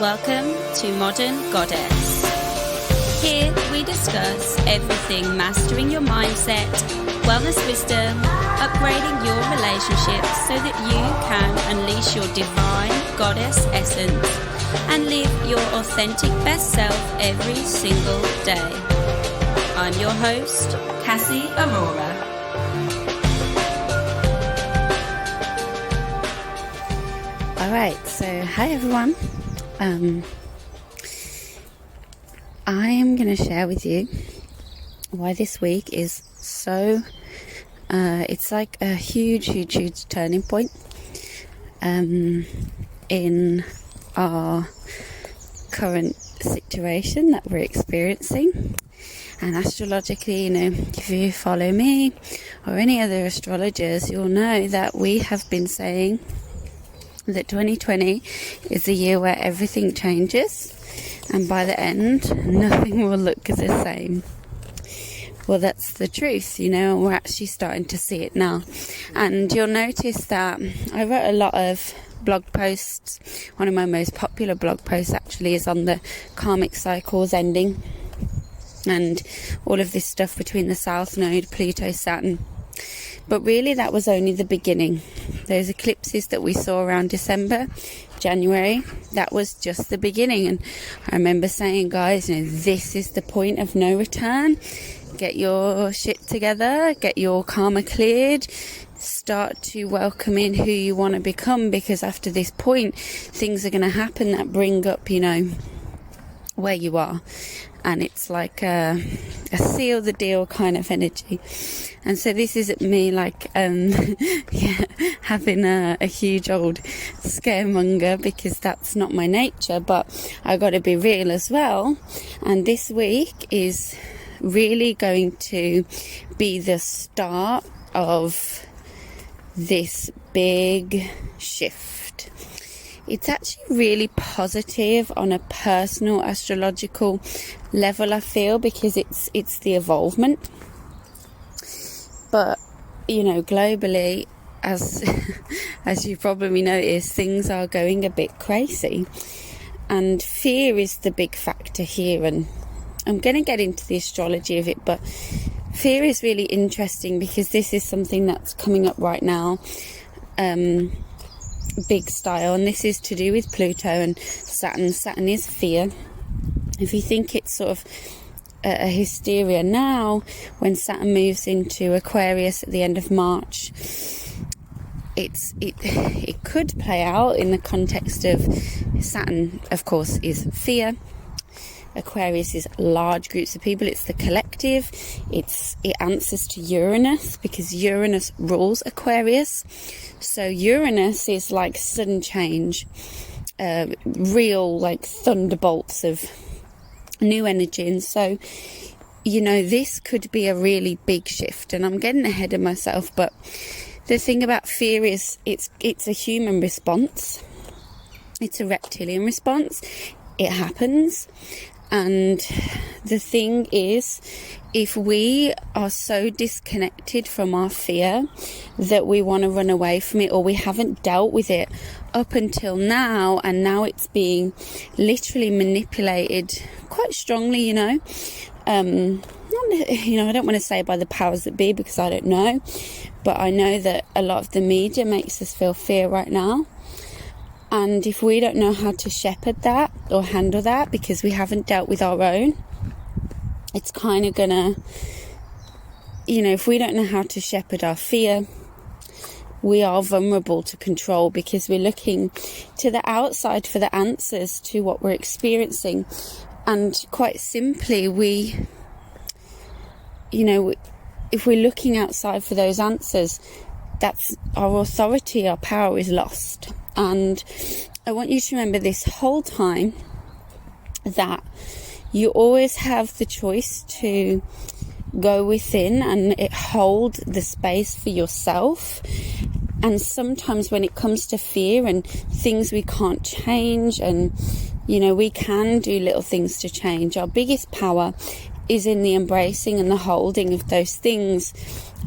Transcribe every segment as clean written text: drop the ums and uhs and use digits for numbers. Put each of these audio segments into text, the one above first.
Welcome to Modern Goddess. Here we discuss everything mastering your mindset, wellness wisdom, upgrading your relationships so that you can unleash your divine goddess essence and live your authentic best self every single day. I'm your host, Cassie Aurora. Alright, so hi everyone. I am going to share with you why this week is so, it's like a huge turning point in our current situation that we're experiencing. And astrologically, if you follow me or any other astrologers, you'll know that we have been saying that 2020 is the year where everything changes, and by the end, nothing will look the same. Well, that's the truth, we're actually starting to see it now. And you'll notice that I wrote a lot of blog posts. One of my most popular blog posts actually is on the karmic cycles ending and all of this stuff between the South Node, Pluto, Saturn. But really that was only the beginning. Those eclipses that we saw around December, January, that was just the beginning. And I remember saying, guys, this is the point of no return. Get your shit together, get your karma cleared, start to welcome in who you want to become, because after this point, things are going to happen that bring up, where you are. And it's like a seal the deal kind of energy. And so this is me having a huge old scaremonger, because that's not my nature, but I got to be real as well. And this week is really going to be the start of this big shift. It's actually really positive on a personal astrological level, I feel, because it's the evolvement. But globally, as you probably noticed, things are going a bit crazy, and fear is the big factor here. And I'm going to get into the astrology of it, but fear is really interesting because this is something that's coming up right now, big style, and this is to do with Pluto and Saturn. Saturn is fear. If you think it's sort of a hysteria now, when Saturn moves into Aquarius at the end of March, it could play out in the context of Saturn, of course, is fear. Aquarius is large groups of people. It's the collective. It answers to Uranus, because Uranus rules Aquarius. So Uranus is like sudden change, real like thunderbolts of new energy. And so, this could be a really big shift. And I'm getting ahead of myself, but the thing about fear is it's a human response. It's a reptilian response. It happens. And the thing is, if we are so disconnected from our fear that we want to run away from it, or we haven't dealt with it up until now, and now it's being literally manipulated quite strongly, I don't want to say by the powers that be, because I don't know, but I know that a lot of the media makes us feel fear right now. And if we don't know how to shepherd that or handle that, because we haven't dealt with our own, it's kind of gonna, if we don't know how to shepherd our fear, we are vulnerable to control, because we're looking to the outside for the answers to what we're experiencing. And quite simply, if we're looking outside for those answers, that's our authority, our power is lost. And I want you to remember this whole time that you always have the choice to go within and hold the space for yourself. And sometimes when it comes to fear and things we can't change, and we can do little things to change, our biggest power is in the embracing and the holding of those things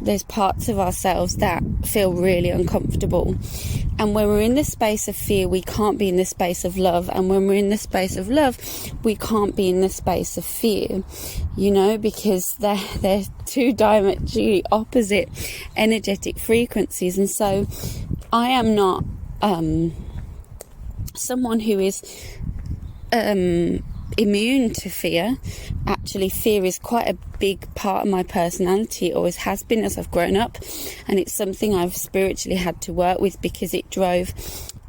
there's parts of ourselves that feel really uncomfortable. And when we're in the space of fear, we can't be in the space of love. And when we're in the space of love, we can't be in the space of fear, you know, because they're two diametrically opposite energetic frequencies. And so I am not someone who is immune to fear. Actually, fear is quite a big part of my personality. It always has been as I've grown up, and it's something I've spiritually had to work with, because it drove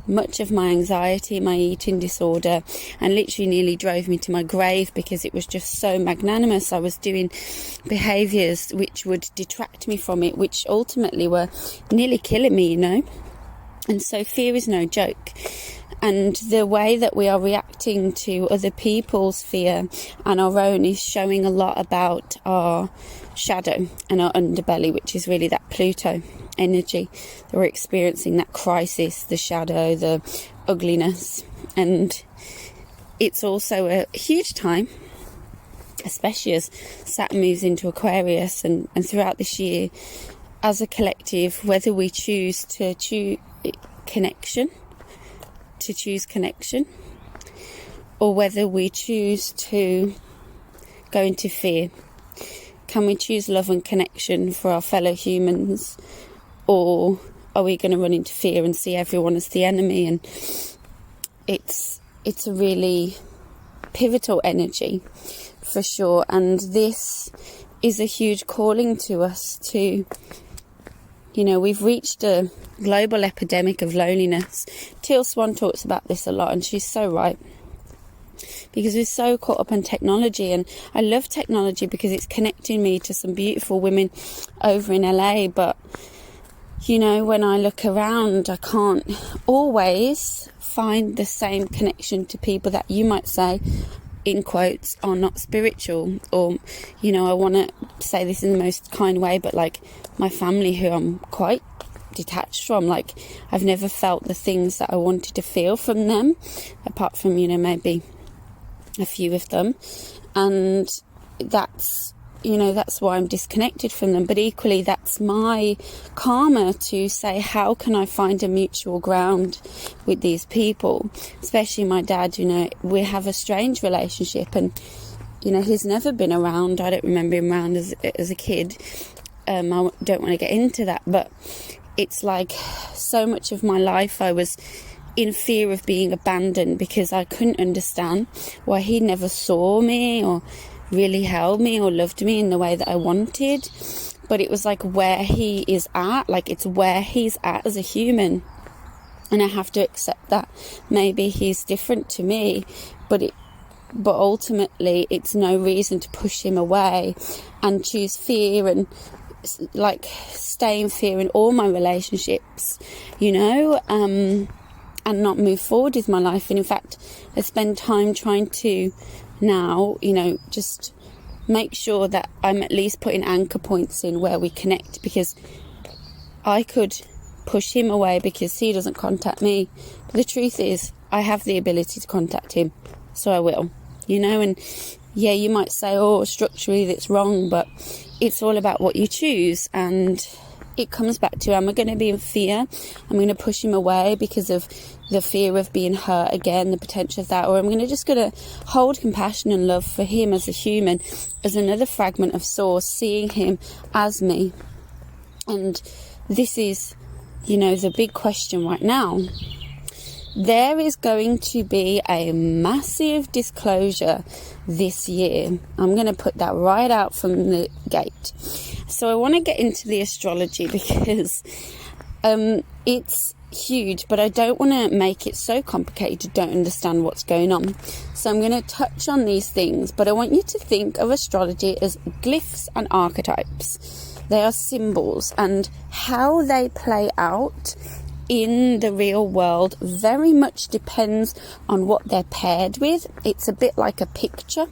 much of my anxiety, my eating disorder, and literally nearly drove me to my grave, because it was just so magnanimous. I was doing behaviours which would detract me from it, which ultimately were nearly killing me, you know. And so fear is no joke. And the way that we are reacting to other people's fear and our own is showing a lot about our shadow and our underbelly, which is really that Pluto energy that we're experiencing, that crisis, the shadow, the ugliness. And it's also a huge time, especially as Saturn moves into Aquarius and throughout this year, as a collective, whether we choose to choose connection, or whether we choose to go into fear. Can we choose love and connection for our fellow humans, or are we going to run into fear and see everyone as the enemy? And it's a really pivotal energy for sure, and this is a huge calling to us to, you know, we've reached a global epidemic of loneliness. Teal Swan talks about this a lot, and she's so right. Because we're so caught up in technology, and I love technology because it's connecting me to some beautiful women over in LA. But, you know, when I look around, I can't always find the same connection to people that you might say, in quotes, are not spiritual. Or, you know, I want to say this in the most kind way, but like my family, who I'm quite detached from, like I've never felt the things that I wanted to feel from them, apart from, you know, maybe a few of them. And that's, you know, that's why I'm disconnected from them. But equally, that's my karma to say, how can I find a mutual ground with these people? Especially my dad, you know, we have a strange relationship, and, you know, he's never been around. I don't remember him around as a kid. I don't want to get into that, but it's like so much of my life I was in fear of being abandoned, because I couldn't understand why he never saw me or really held me or loved me in the way that I wanted. But it was like where he is at, like it's where he's at as a human, and I have to accept that maybe he's different to me, but ultimately it's no reason to push him away and choose fear and like stay in fear in all my relationships, you know, and not move forward with my life. And in fact, I spend time trying to now, you know, just make sure that I'm at least putting anchor points in where we connect, because I could push him away because he doesn't contact me. But the truth is, I have the ability to contact him, so I will, you know. And yeah, you might say, oh, structurally that's wrong, but it's all about what you choose. And it comes back to, am I going to be in fear? I'm going to push him away because of the fear of being hurt again, the potential of that, or I'm going to hold compassion and love for him as a human, as another fragment of source, seeing him as me. And this is, you know, the big question right now. There is going to be a massive disclosure this year. I'm going to put that right out from the gate. So I want to get into the astrology because it's huge, but I don't want to make it so complicated you don't understand what's going on. So I'm going to touch on these things, but I want you to think of astrology as glyphs and archetypes. They are symbols, and how they play out in the real world very much depends on what they're paired with. It's a bit like a picture,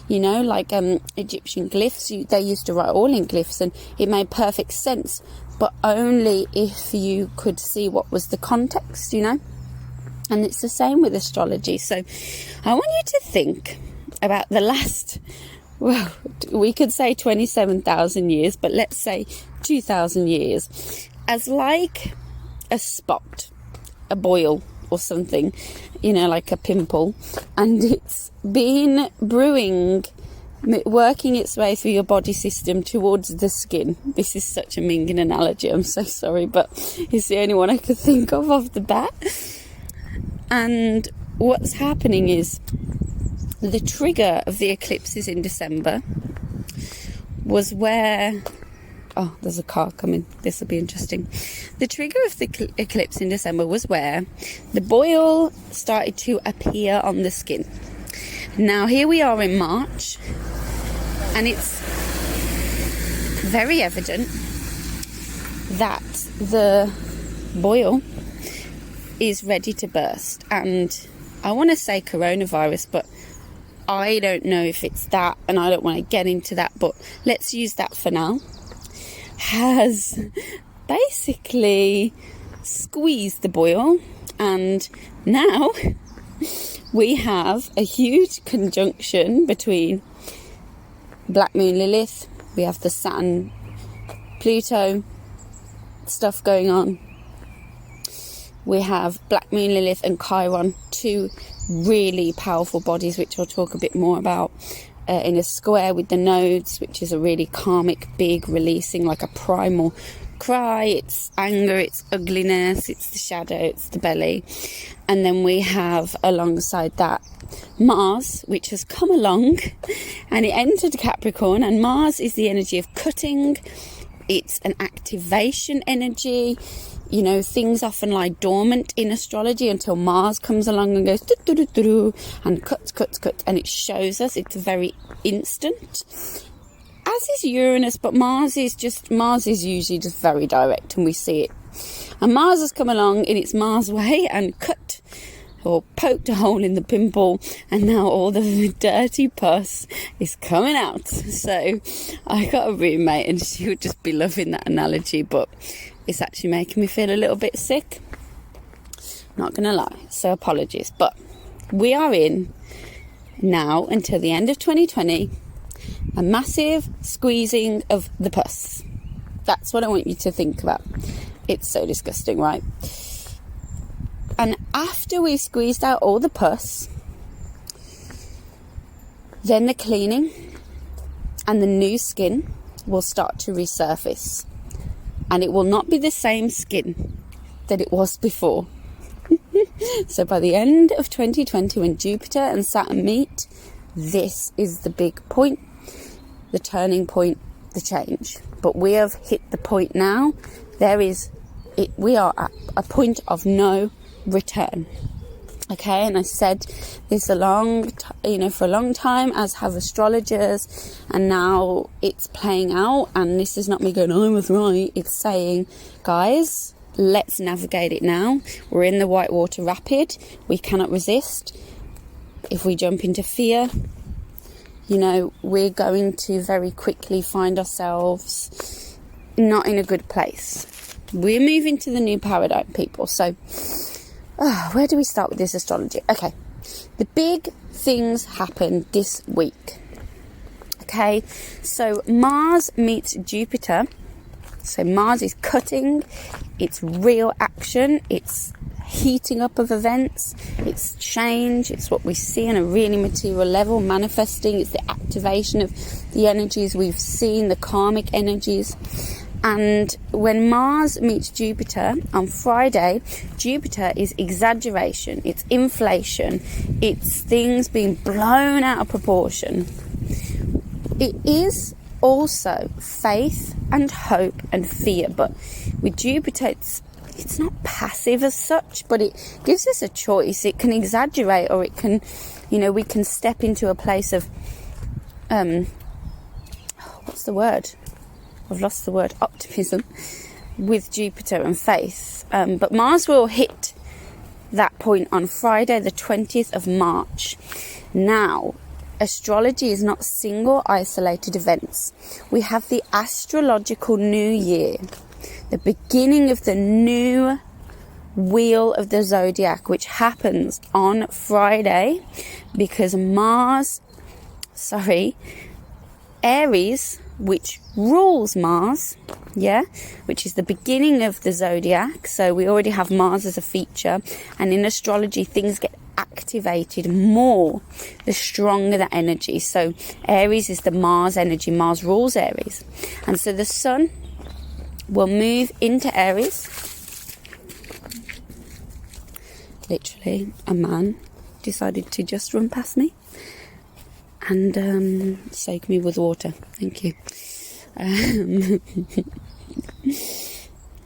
you know, like Egyptian glyphs. They used to write all in glyphs, and it made perfect sense, but only if you could see what was the context, you know. And it's the same with astrology. So I want you to think about the last well, we could say 27,000 years, but let's say 2,000 years, as like a spot, a boil or something, like a pimple, and it's been brewing, working its way through your body system towards the skin. This is such a minging analogy, I'm so sorry, but it's the only one I could think of off the bat. And what's happening is the trigger of the eclipses in December was where... Oh, there's a car coming. This will be interesting. The trigger of the eclipse in December was where the boil started to appear on the skin. Now, here we are in March, and it's very evident that the boil is ready to burst. And I want to say coronavirus, but I don't know if it's that, and I don't want to get into that, but let's use that for now. Has basically squeezed the boil, and now we have a huge conjunction between Black Moon Lilith. We have the Saturn Pluto stuff going on. We have Black Moon Lilith and Chiron, two really powerful bodies, which I'll talk a bit more about, in a square with the nodes, which is a really karmic, big releasing, like a primal cry. It's anger, it's ugliness, it's the shadow, it's the belly. And then we have alongside that Mars, which has come along and it entered Capricorn, and Mars is the energy of cutting. It's an activation energy. Things often lie dormant in astrology until Mars comes along and goes and cuts, and it shows us. It's very instant, as is Uranus, but Mars is usually just very direct, and we see it. And Mars has come along in its Mars way and cut or poked a hole in the pimple, and now all the dirty pus is coming out. So I got a roommate and she would just be loving that analogy, but it's actually making me feel a little bit sick, not gonna lie, so apologies. But we are in now, until the end of 2020, a massive squeezing of the pus. That's what I want you to think about. It's so disgusting, right? And after we've squeezed out all the pus, then the cleaning and the new skin will start to resurface. And it will not be the same skin that it was before. So by the end of 2020, when Jupiter and Saturn meet, this is the big point, the turning point, the change. But we have hit the point now. We are at a point of no return. Okay, and I said this for a long time, as have astrologers, and now it's playing out. And this is not me going, I was right. It's saying, guys, let's navigate it now. We're in the whitewater rapid. We cannot resist. If we jump into fear, we're going to very quickly find ourselves not in a good place. We're moving to the new paradigm, people. So where do we start with this astrology? Okay, the big things happen this week. Okay, so Mars meets Jupiter. So Mars is cutting, it's real action, it's heating up of events, it's change, it's what we see on a really material level, manifesting, it's the activation of the energies we've seen, the karmic energies. And when Mars meets Jupiter on Friday, Jupiter is exaggeration, it's inflation, it's things being blown out of proportion. It is also faith and hope and fear, but with Jupiter it's not passive as such, but it gives us a choice. It can exaggerate, or it can, we can step into a place of what's the word? I've lost the word, optimism, with Jupiter and faith. But Mars will hit that point on Friday, the 20th of March. Now, astrology is not single, isolated events. We have the astrological new year, the beginning of the new wheel of the zodiac, which happens on Friday because Aries, which rules Mars, which is the beginning of the zodiac. So we already have Mars as a feature, and in astrology things get activated more the stronger the energy. So Aries is the Mars energy. Mars rules Aries, and so the sun will move into Aries. Literally, a man decided to just run past me and soak me with water. Thank you.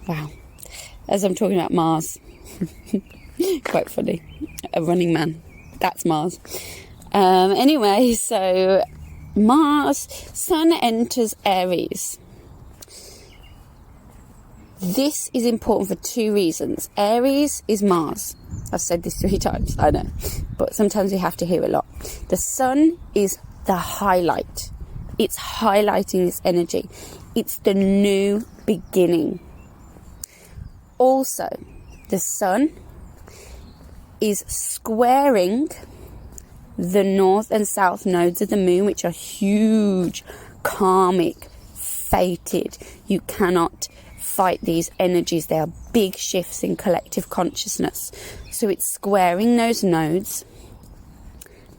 Wow. As I'm talking about Mars, quite funny. A running man. That's Mars. Anyway, so Mars, Sun enters Aries. This is important for two reasons. Aries is Mars. I've said this 3 times, I know, but sometimes we have to hear a lot. The sun is the highlight. It's highlighting this energy. It's the new beginning. Also, the sun is squaring the north and south nodes of the moon, which are huge, karmic, fated. You cannot fight these energies. They are big shifts in collective consciousness. So it's squaring those nodes,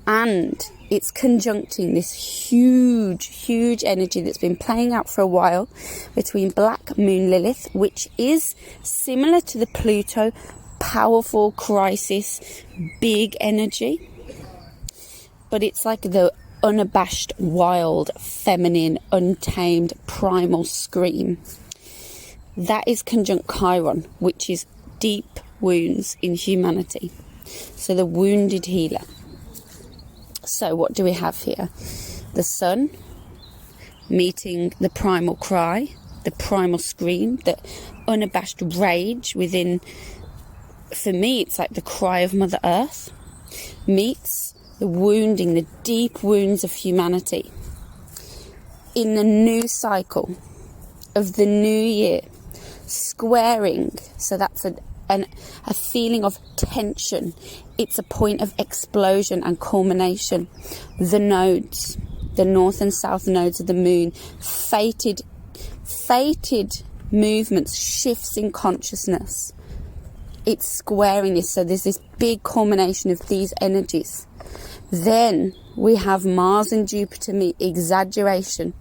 and it's conjuncting this huge energy that's been playing out for a while between Black Moon Lilith, which is similar to the Pluto, powerful crisis, big energy, but it's like the unabashed, wild, feminine, untamed, primal scream. That is conjunct Chiron, which is deep wounds in humanity. So the wounded healer. So what do we have here? The sun meeting the primal cry, the primal scream, the unabashed rage within. For me, it's like the cry of Mother Earth meets the wounding, the deep wounds of humanity in the new cycle of the new year, squaring. So that's a feeling of tension. It's a point of explosion and culmination. The nodes, the north and south nodes of the moon, fated movements, shifts in consciousness. It's squaring this, so there's this big culmination of these energies. Then we have Mars and Jupiter meet, exaggeration,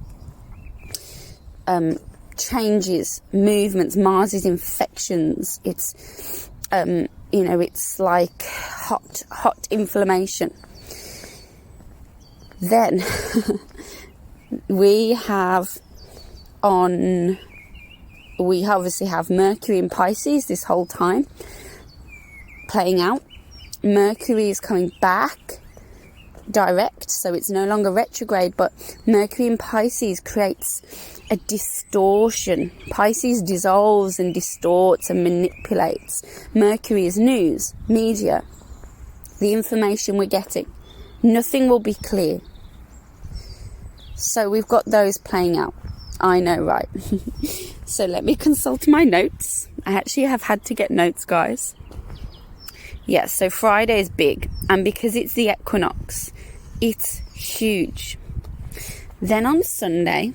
changes, movements. Mars is infections. It's, it's like hot inflammation. Then we obviously have Mercury in Pisces this whole time playing out. Mercury is coming back direct, so it's no longer retrograde, but Mercury in Pisces creates a distortion. Pisces dissolves and distorts and manipulates. Mercury is news, media, the information we're getting. Nothing will be clear. So we've got those playing out. I know, right? So let me consult my notes. I actually have had to get notes, guys. Yes, so Friday is big, and because it's the equinox, it's huge. Then on Sunday,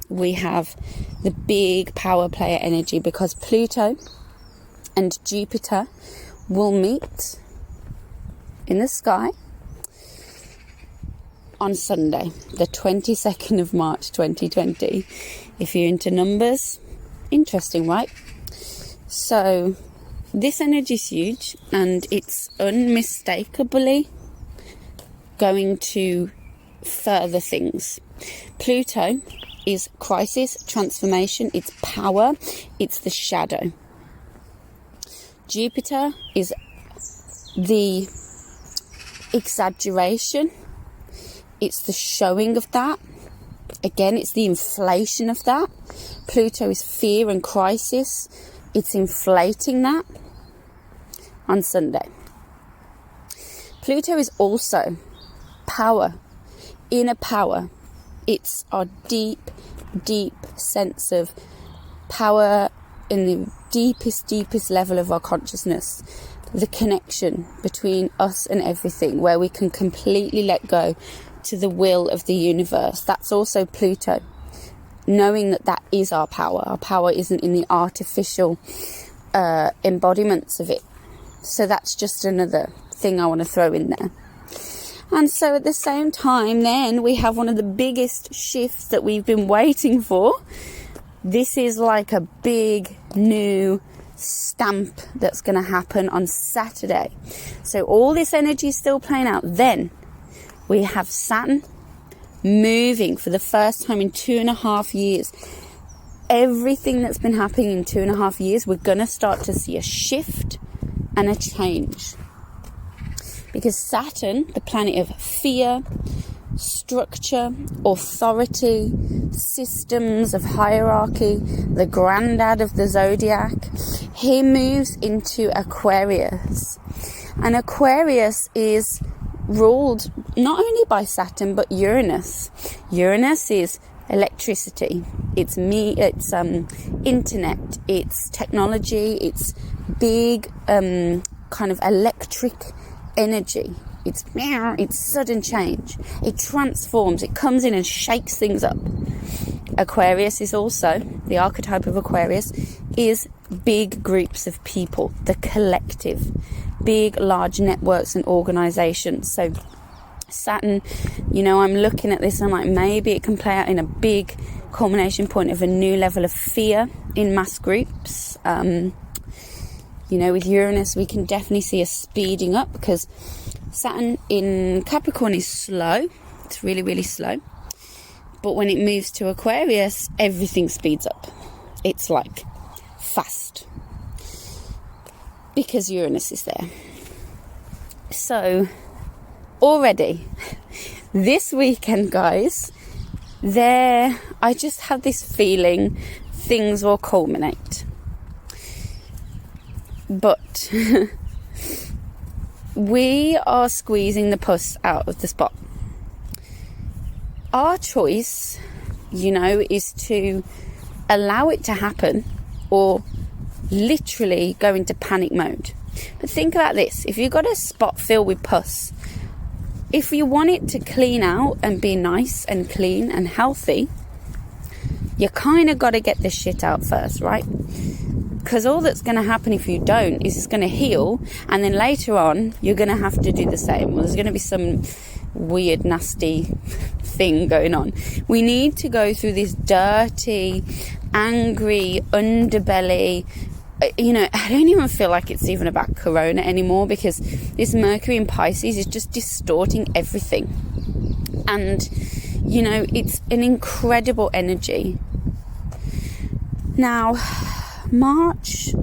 we have the big power player energy, because Pluto and Jupiter will meet in the sky on Sunday, the 22nd of March 2020. If you're into numbers, interesting, right? So this energy is huge, and it's unmistakably going to further things. Pluto is crisis, transformation, it's power, it's the shadow. Jupiter is the exaggeration, it's the showing of that. Again, it's the inflation of that. Pluto is fear and crisis, it's inflating that on Sunday. Pluto is also power, inner power. It's our deep sense of power in the deepest level of our consciousness. The connection between us and everything, where we can completely let go, to the will of the universe. That's also Pluto. Knowing that that is our power. Our power isn't in the artificial embodiments of it. So that's just another thing I want to throw in there. And so at the same time, then we have one of the biggest shifts that we've been waiting for. This is like a big new stamp that's going to happen on Saturday. So all this energy is still playing out. Then we have Saturn moving for the first time in 2.5 years. Everything that's been happening in 2.5 years, we're going to start to see a shift and a change. Because Saturn, the planet of fear, structure, authority, systems of hierarchy, the granddad of the zodiac, he moves into Aquarius. And Aquarius is ruled not only by Saturn but Uranus. Uranus is electricity, it's internet, it's technology, it's big kind of electric energy. It's sudden change. It transforms. It comes in and shakes things up. Aquarius is also, the archetype of Aquarius is big groups of people, the collective, big, large networks and organizations. So Saturn, I'm looking at this and I'm like, maybe it can play out in a big culmination point of a new level of fear in mass groups. With Uranus, we can definitely see a speeding up because Saturn in Capricorn is slow. It's really, really slow. But when it moves to Aquarius, everything speeds up. It's like fast. Because Uranus is there. So, already, this weekend, guys, I just have this feeling things will culminate. But we are squeezing the pus out of the spot. Our choice, is to allow it to happen or literally go into panic mode. But think about this. If you've got a spot filled with pus, if you want it to clean out and be nice and clean and healthy, you kind of got to get the shit out first, right? Because all that's going to happen if you don't is it's going to heal, and then later on you're going to have to do the same. Well, there's going to be some weird, nasty thing going on. We need to go through this dirty, angry underbelly. I don't even feel like it's even about Corona anymore, because this Mercury in Pisces is just distorting everything. And, it's an incredible energy. Now, March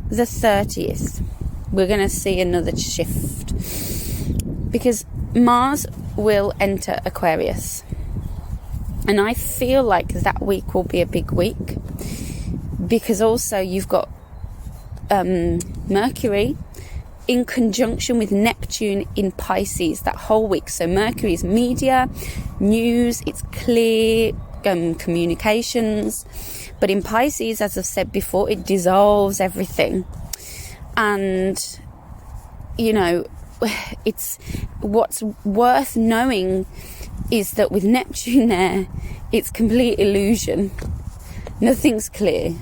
the 30th, we're going to see another shift, because Mars will enter Aquarius, and I feel like that week will be a big week, because also you've got Mercury in conjunction with Neptune in Pisces that whole week. So Mercury is media, news, it's clear communications. But in Pisces, as I've said before, it dissolves everything. And, it's what's worth knowing is that with Neptune there, it's complete illusion. Nothing's clear.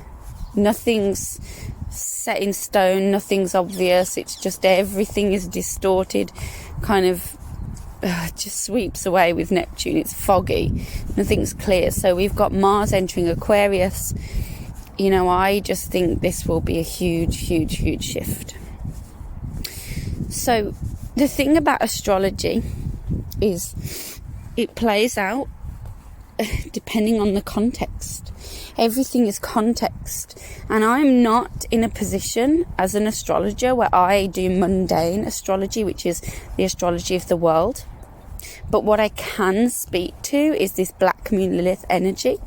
Nothing's set in stone. Nothing's obvious. It's just everything is distorted, kind of just sweeps away with Neptune. It's foggy. Nothing's clear. So we've got Mars entering Aquarius. I just think this will be a huge, huge, huge shift. So the thing about astrology is it plays out depending on the context. Everything is context. And I'm not in a position as an astrologer where I do mundane astrology, which is the astrology of the world. But what I can speak to is this black moon Lilith energy,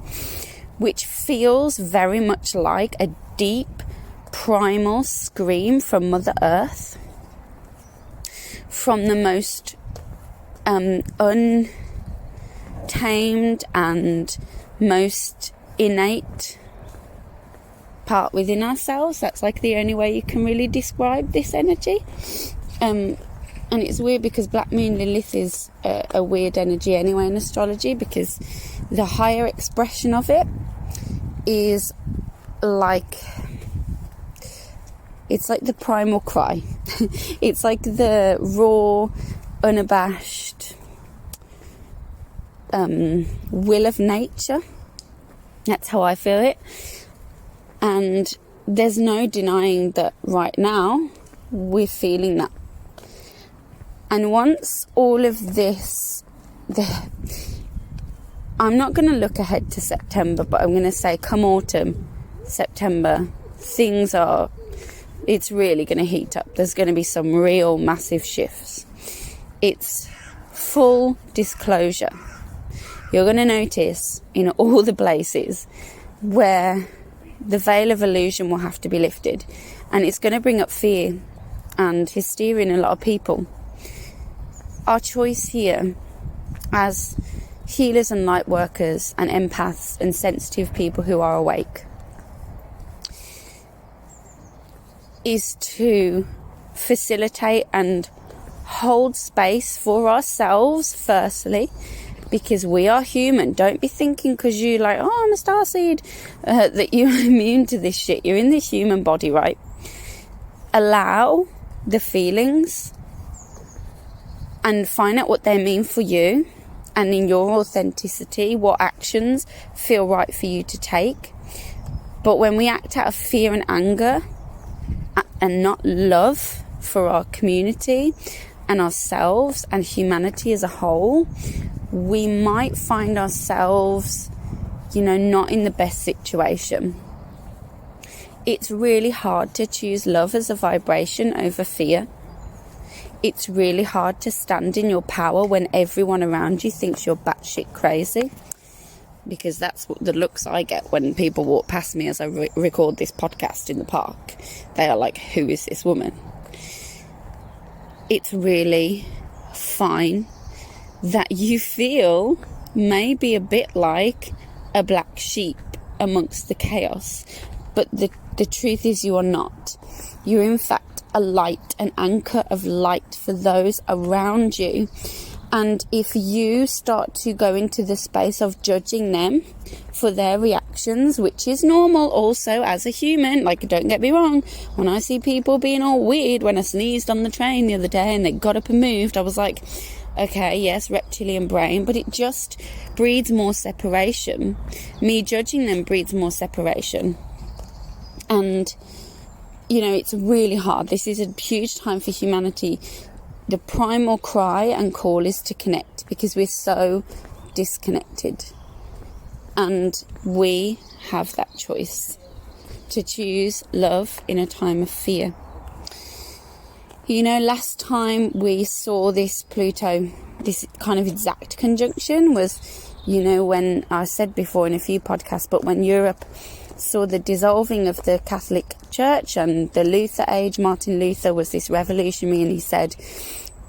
which feels very much like a deep primal scream from Mother Earth, from the most untamed and most innate part within ourselves. That's like the only way you can really describe this energy. And And it's weird because Black Moon Lilith is a weird energy anyway in astrology, because the higher expression of it is like, it's like the primal cry. It's like the raw, unabashed will of nature. That's how I feel it. And there's no denying that right now we're feeling that. And once all of this, I'm not going to look ahead to September, but I'm going to say come autumn, September, it's really going to heat up. There's going to be some real massive shifts. It's full disclosure. You're going to notice in all the places where the veil of illusion will have to be lifted. And it's going to bring up fear and hysteria in a lot of people. Our choice here as healers and light workers and empaths and sensitive people who are awake is to facilitate and hold space for ourselves firstly, because we are human. Don't be thinking because you're like, oh, I'm a starseed, that you're immune to this shit. You're in this human body, right? Allow the feelings and find out what they mean for you, and in your authenticity, what actions feel right for you to take. But when we act out of fear and anger and not love for our community and ourselves and humanity as a whole, we might find ourselves, not in the best situation. It's really hard to choose love as a vibration over fear. It's really hard to stand in your power when everyone around you thinks you're batshit crazy. Because that's what the looks I get when people walk past me as I record this podcast in the park. They are like, who is this woman? It's really fine that you feel maybe a bit like a black sheep amongst the chaos. But the truth is you are not. You're in fact a light, an anchor of light for those around you. And if you start to go into the space of judging them for their reactions, which is normal also as a human, like, don't get me wrong, when I see people being all weird, when I sneezed on the train the other day and they got up and moved, I was like, okay, yes, reptilian brain, but it just breeds more separation. Me judging them breeds more separation. And, it's really hard. This is a huge time for humanity. The primal cry and call is to connect, because we're so disconnected. And we have that choice to choose love in a time of fear. Last time we saw this Pluto, this kind of exact conjunction was, when I said before in a few podcasts, but when Europe saw the dissolving of the Catholic Church and the Luther age. Martin Luther was this revolutionary, and he said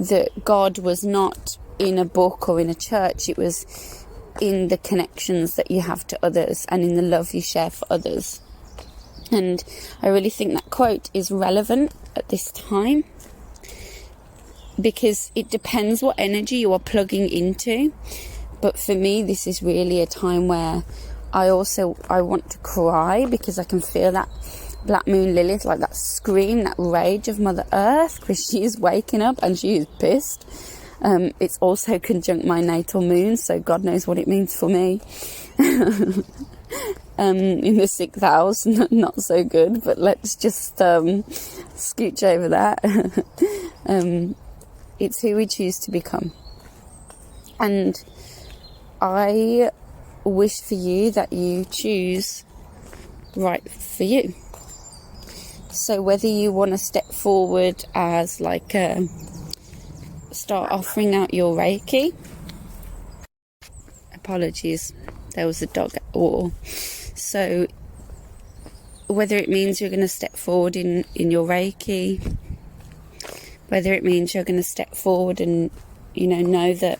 that God was not in a book or in a church. It was in the connections that you have to others and in the love you share for others. And I really think that quote is relevant at this time, because it depends what energy you are plugging into. But for me, this is really a time where I want to cry, because I can feel that Black Moon Lilith, like that scream, that rage of Mother Earth, because she is waking up and she is pissed. It's also conjunct my natal moon, so God knows what it means for me. In the 6th house, not so good, but let's just scooch over that. It's who we choose to become. And I wish for you that you choose right for you. So whether you want to step forward as start offering out your Reiki. Apologies, there was a dog at the wall. So whether it means you're going to step forward in your Reiki, whether it means you're going to step forward and know that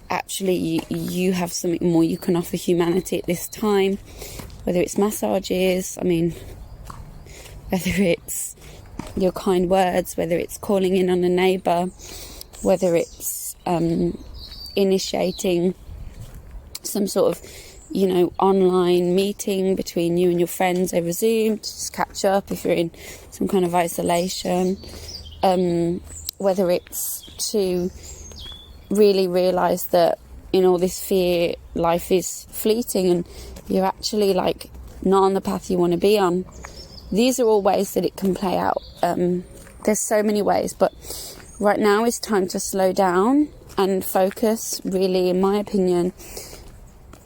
actually you have something more you can offer humanity at this time, whether it's massages, whether it's your kind words, whether it's calling in on a neighbour, whether it's initiating some sort of, online meeting between you and your friends over Zoom to just catch up if you're in some kind of isolation, whether it's to really realise that in all this fear, life is fleeting and you're actually like not on the path you want to be on. These are all ways that it can play out. There's so many ways, but right now is time to slow down and focus, really, in my opinion,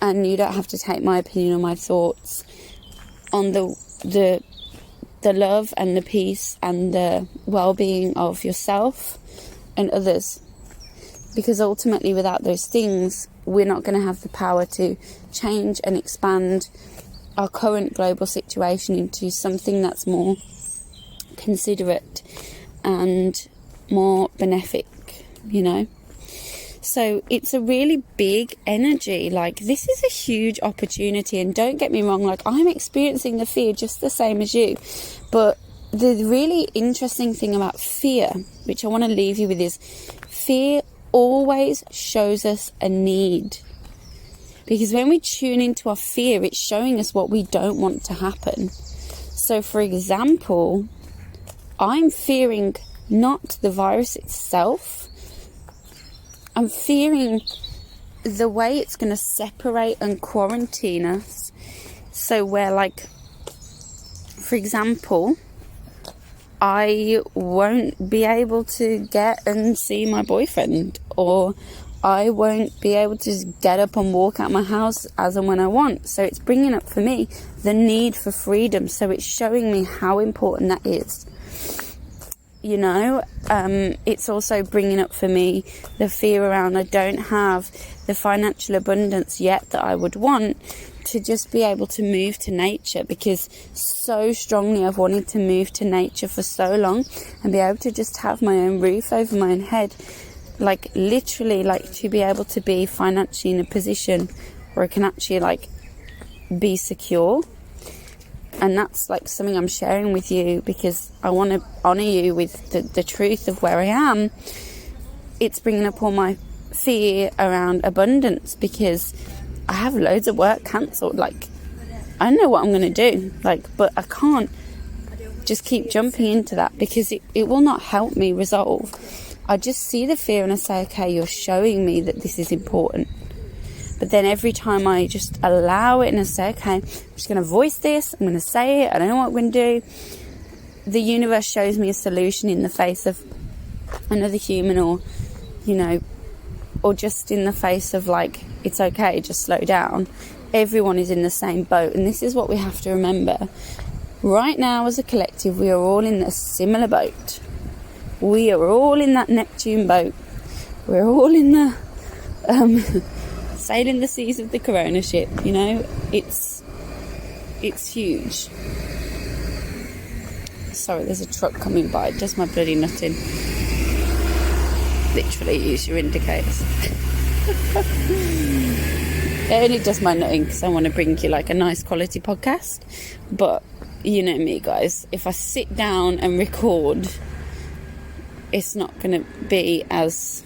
and you don't have to take my opinion or my thoughts, on the love and the peace and the well-being of yourself and others. Because ultimately, without those things, we're not going to have the power to change and expand our current global situation into something that's more considerate and more benefic, So it's a really big energy. Like, this is a huge opportunity, and don't get me wrong, like, I'm experiencing the fear just the same as you. But the really interesting thing about fear, which I want to leave you with, is fear always shows us a need. Because when we tune into our fear, it's showing us what we don't want to happen. So, for example, I'm fearing not the virus itself. I'm fearing the way it's going to separate and quarantine us. So where, like, for example, I won't be able to get and see my boyfriend, or I won't be able to get up and walk out my house as and when I want. So it's bringing up for me the need for freedom. So it's showing me how important that is. It's also bringing up for me the fear around I don't have the financial abundance yet that I would want to just be able to move to nature, because so strongly I've wanted to move to nature for so long and be able to just have my own roof over my own head, like literally, like to be able to be financially in a position where I can actually like be secure. And that's like something I'm sharing with you because I want to honour you with the truth of where I am. It's bringing up all my fear around abundance because I have loads of work cancelled. Like, I don't know what I'm going to do. But I can't just keep jumping into that because it will not help me resolve. I just see the fear and I say, okay, you're showing me that this is important. But then every time I just allow it and I say, okay, I'm just going to voice this, I'm going to say it, I don't know what I'm going to do, the universe shows me a solution in the face of another human, or, or just in the face of like, it's okay, just slow down. Everyone is in the same boat. And this is what we have to remember. Right now, as a collective, we are all in a similar boat. We are all in that Neptune boat. We're all in the... sailing the seas of the Corona ship, it's huge. Sorry, there's a truck coming by. It does my bloody nutting. Literally, use your indicators. It only does my nutting because I want to bring you like a nice quality podcast. But you know me, guys. If I sit down and record, it's not going to be as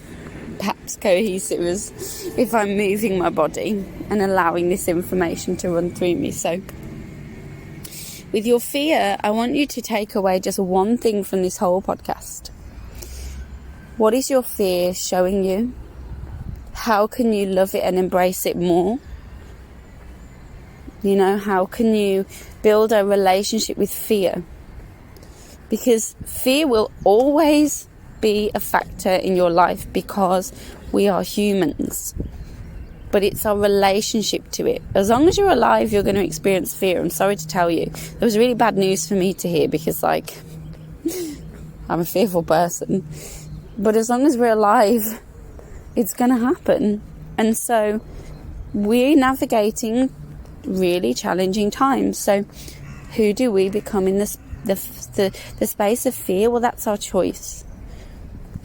perhaps cohesive as if I'm moving my body and allowing this information to run through me. So with your fear, I want you to take away just one thing from this whole podcast. What is your fear showing you? How can you love it and embrace it more? How can you build a relationship with fear? Because fear will always be a factor in your life because we are humans, but it's our relationship to it. As long as you're alive, you're going to experience fear. I'm sorry to tell you, it was really bad news for me to hear because I'm a fearful person, but as long as we're alive, it's going to happen. And so we're navigating really challenging times. So who do we become in the space of fear? Well, that's our choice.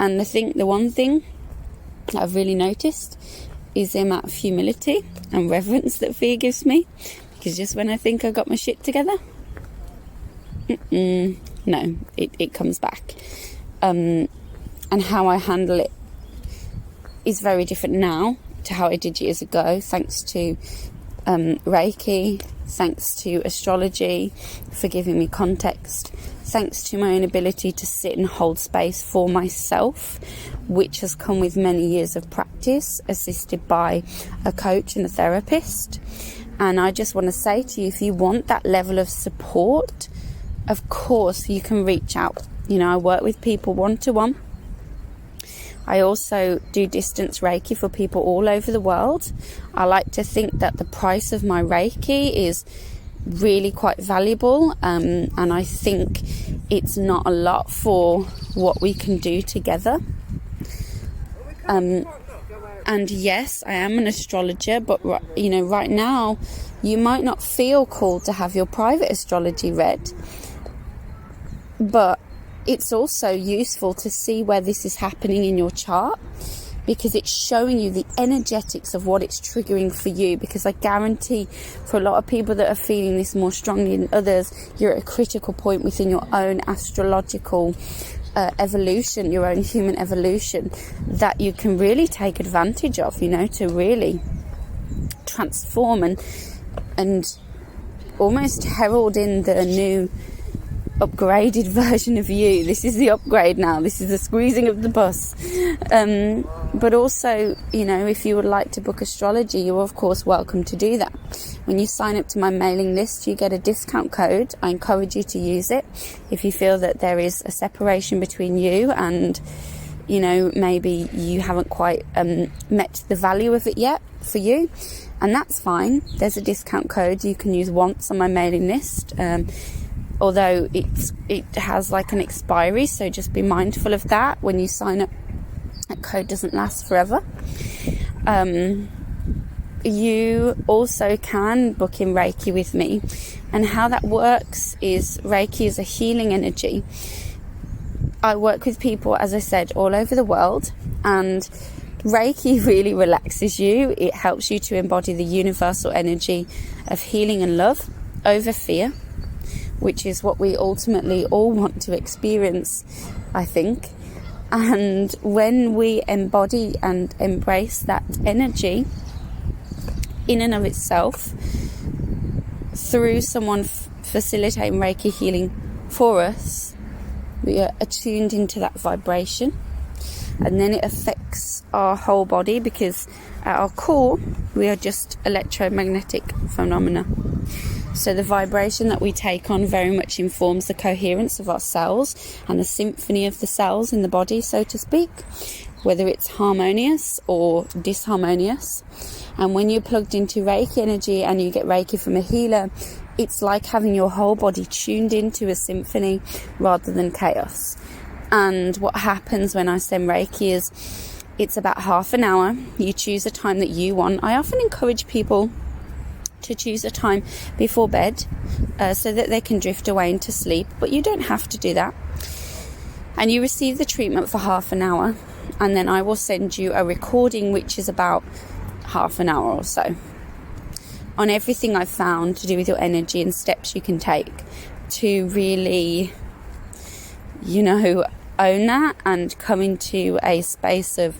And the one thing that I've really noticed is the amount of humility and reverence that fear gives me. Because just when I think I got my shit together, no, it comes back. And how I handle it is very different now to how I did years ago, thanks to Reiki, thanks to astrology for giving me context, thanks to my own ability to sit and hold space for myself, which has come with many years of practice, assisted by a coach and a therapist. And I just want to say to you, if you want that level of support, of course you can reach out. I work with people one-to-one. I also do distance Reiki for people all over the world. I like to think that the price of my Reiki is really quite valuable, and I think it's not a lot for what we can do together. And yes, I am an astrologer, but right now you might not feel called to have your private astrology read, but it's also useful to see where this is happening in your chart, because it's showing you the energetics of what it's triggering for you. Because I guarantee for a lot of people that are feeling this more strongly than others, you're at a critical point within your own astrological evolution, your own human evolution, that you can really take advantage of, to really transform and almost herald in the new upgraded version of you. This is the upgrade now. This is the squeezing of the bus. But also, if you would like to book astrology, you're of course welcome to do that. When you sign up to my mailing list, you get a discount code. I encourage you to use it. If you feel that there is a separation between you and, maybe you haven't quite met the value of it yet for you, and that's fine. There's a discount code you can use once on my mailing list. Although it has like an expiry, so just be mindful of that when you sign up. That code doesn't last forever. You also can book in Reiki with me, and how that works is Reiki is a healing energy. I work with people, as I said, all over the world, and Reiki really relaxes you. It helps you to embody the universal energy of healing and love over fear, which is what we ultimately all want to experience, I think. And when we embody and embrace that energy in and of itself, through someone facilitating Reiki healing for us, we are attuned into that vibration, and then it affects our whole body, because at our core we are just electromagnetic phenomena. So the vibration that we take on very much informs the coherence of our cells and the symphony of the cells in the body, so to speak, whether it's harmonious or disharmonious. And when you're plugged into Reiki energy and you get Reiki from a healer, it's like having your whole body tuned into a symphony rather than chaos. And what happens when I send Reiki is it's about half an hour. You choose a time that you want. I often encourage people to choose a time before bed so that they can drift away into sleep, but you don't have to do that. And you receive the treatment for half an hour, and then I will send you a recording which is about half an hour or so on everything I've found to do with your energy and steps you can take to really, own that and come into a space of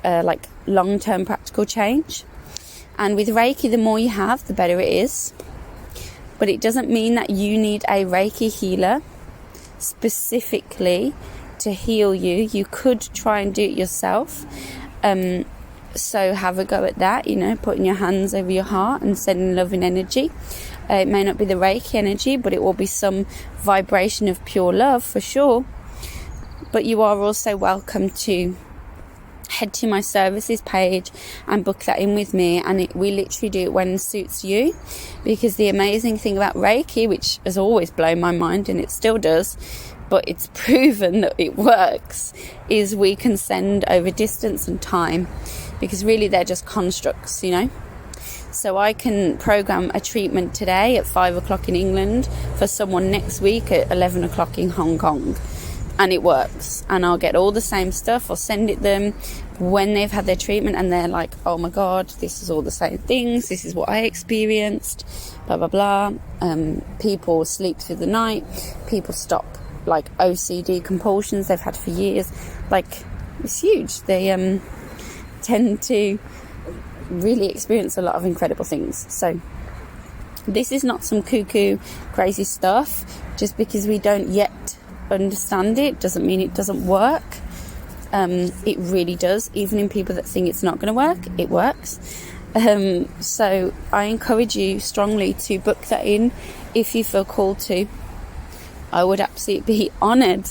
like long-term practical change. And with Reiki, the more you have, the better it is. But it doesn't mean that you need a Reiki healer specifically to heal you. You could try and do it yourself. So have a go at that, putting your hands over your heart and sending loving energy. It may not be the Reiki energy, but it will be some vibration of pure love for sure. But you are also welcome to head to my services page and book that in with me, and we literally do it when it suits you. Because the amazing thing about Reiki, which has always blown my mind and it still does, but it's proven that it works, is we can send over distance and time, because really they're just constructs, So I can program a treatment today at 5 o'clock in England for someone next week at 11 o'clock in Hong Kong. and it works, and I'll get all the same stuff. I'll send it them when they've had their treatment, and they're like, oh my god, this is all the same things, this is what I experienced, blah blah blah. People sleep through the night, people stop like OCD compulsions they've had for years. Like, it's huge. They tend to really experience a lot of incredible things. So this is not some cuckoo crazy stuff. Just because we don't yet understand it doesn't mean it doesn't work. It really does. Even in people that think it's not going to work, it works. So I encourage you strongly to book that in if you feel called to. I would absolutely be honoured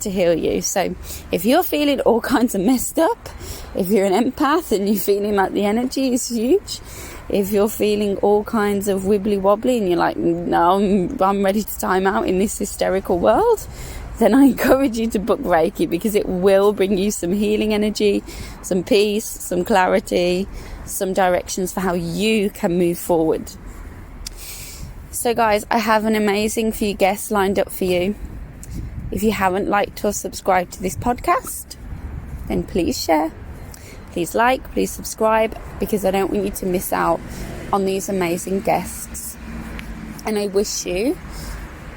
to heal you. So if you're feeling all kinds of messed up, if you're an empath and you're feeling like the energy is huge, if you're feeling all kinds of wibbly wobbly and you're like, no, I'm ready to time out in this hysterical world, then I encourage you to book Reiki, because it will bring you some healing energy, some peace, some clarity, some directions for how you can move forward. So guys, I have an amazing few guests lined up for you. If you haven't liked or subscribed to this podcast, then please share, please like, please subscribe, because I don't want you to miss out on these amazing guests. And I wish you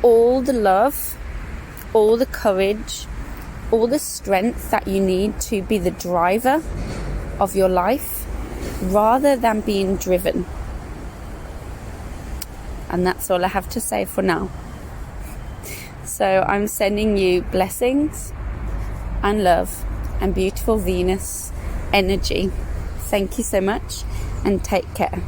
all the love, all the courage, all the strength that you need to be the driver of your life rather than being driven. And that's all I have to say for now. So I'm sending you blessings and love and beautiful Venus energy. Thank you so much, and take care.